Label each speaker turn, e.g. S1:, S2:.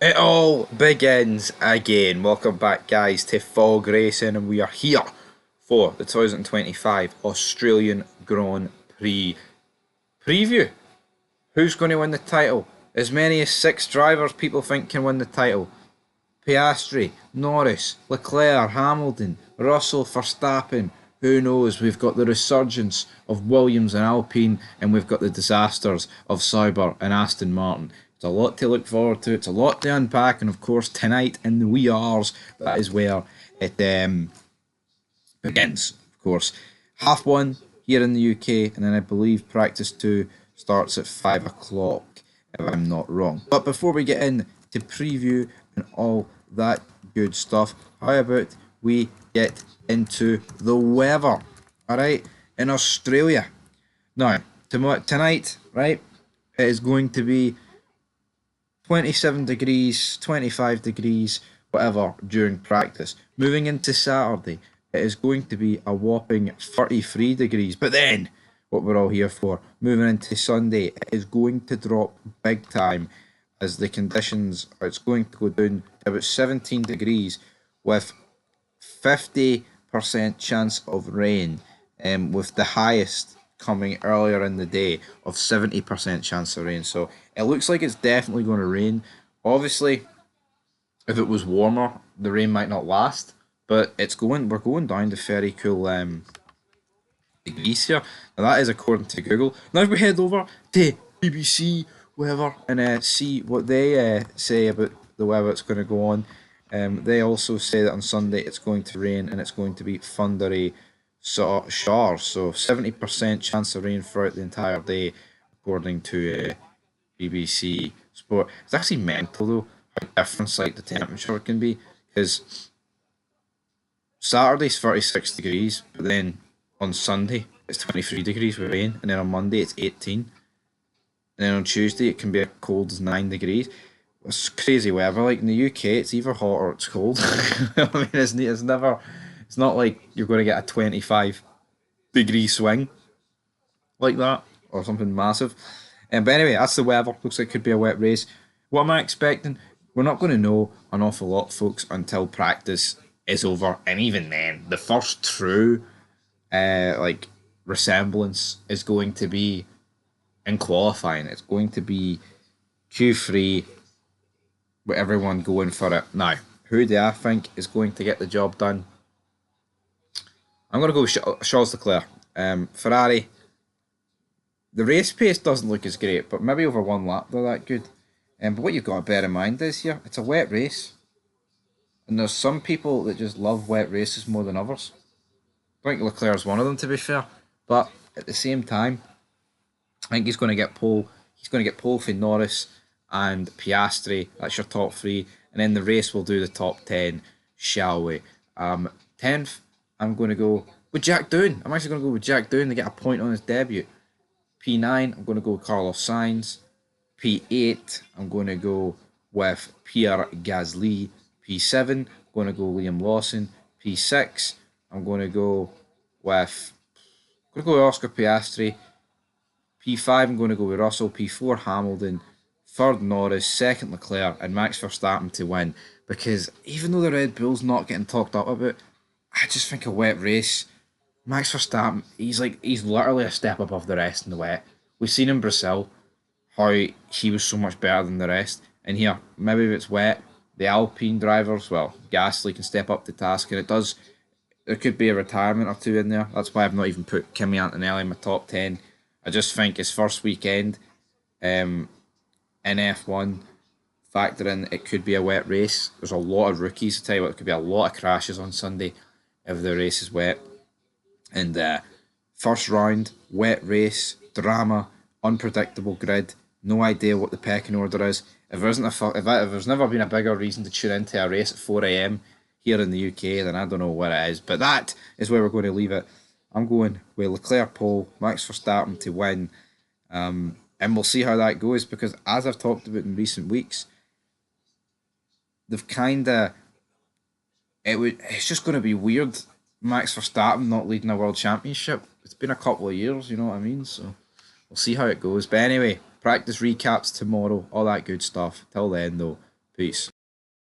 S1: It all begins again. Welcome back, guys, to Fog Racing, and we are here for the 2025 Australian Grand Prix preview. Who's going to win the title? As many as 6 drivers people think can win the title. Piastri, Norris, Leclerc, Hamilton, Russell, Verstappen. Who knows? We've got the resurgence of Williams and Alpine, and we've got the disasters of Sauber and Aston Martin. It's a lot to look forward to. It's a lot to unpack, and of course, tonight in the wee hours, that is where it begins. Of course, half one here in the UK, and then I believe practice two starts at 5 o'clock, if I'm not wrong. But before we get in to preview and all that good stuff, how about we get into the weather? All right, in Australia. Now, tonight, right, it is going to be 27 degrees, 25 degrees, whatever during practice. Moving into Saturday, it is going to be a whopping 33 degrees. But then, what we're all here for, moving into Sunday, it is going to drop big time as the conditions, it's going to go down to about 17 degrees with 50% chance of rain, with the highest coming earlier in the day of 70% chance of rain. So it looks like it's definitely going to rain. Obviously, if it was warmer, the rain might not last, but we're going down to very cool degrees here. Now that is according to Google. Now if we head over to BBC, whatever, and see what they say about the weather that's going to go on. They also say that on Sunday it's going to rain and it's going to be thundery sort of showers. So 70% chance of rain throughout the entire day, according to BBC Sport. It's actually mental though how different like the temperature can be, because Saturday's 36 degrees, but then on Sunday it's 23 degrees with rain, and then on Monday it's 18, and then on Tuesday it can be as cold as 9 degrees. It's crazy weather. Like in the UK, it's either hot or it's cold. I mean, it's never. It's not like you're going to get a 25-degree swing like that or something massive. But anyway, that's the weather. Looks like it could be a wet race. What am I expecting? We're not going to know an awful lot, folks, until practice is over, and even then, the first true like resemblance is going to be in qualifying. It's going to be Q3 with everyone going for it. Now, who do I think is going to get the job done? I'm going to go with Charles Leclerc. Ferrari, the race pace doesn't look as great, but maybe over one lap they're that good. But what you've got to bear in mind is here, it's a wet race. And there's some people that just love wet races more than others. I think Leclerc's one of them, to be fair. But at the same time, I think he's going to get pole. He's going to get pole for Norris and Piastri. That's your top three. And then the race will do the top 10, shall we? 10th, I'm going to go with Jack Doohan. I'm actually going to go with Jack Doohan to get a point on his debut. P9, I'm going to go with Carlos Sainz. P8, I'm going to go with Pierre Gasly. P7, I'm going to go Liam Lawson. P6, I'm going to go with Oscar Piastri. P5, I'm going to go with Russell. P4, Hamilton. Third, Norris. Second, Leclerc. And Max Verstappen to win. Because even though the Red Bull's not getting talked up about, I just think a wet race, Max Verstappen, he's literally a step above the rest in the wet. We've seen in Brazil how he was so much better than the rest. And here, maybe if it's wet, the Alpine drivers, well, Gasly can step up to task, and there could be a retirement or two in there. That's why I've not even put Kimi Antonelli in my top 10. I just think his first weekend in F1, factor in it could be a wet race. There's a lot of rookies. I tell you what, there could be a lot of crashes on Sunday if the race is wet. And first round, wet race, drama, unpredictable grid, no idea what the pecking order is. If there's never been a bigger reason to tune into a race at 4 a.m. here in the UK, then I don't know what it is. But that is where we're going to leave it. I'm going with Leclerc pole, Max Verstappen to win, and we'll see how that goes. Because as I've talked about in recent weeks, they've it's just going to be weird. Max Verstappen not leading a world championship. It's been a couple of years, you know what I mean. So we'll see how it goes. But anyway, practice recaps tomorrow, all that good stuff. Till then, though, Peace.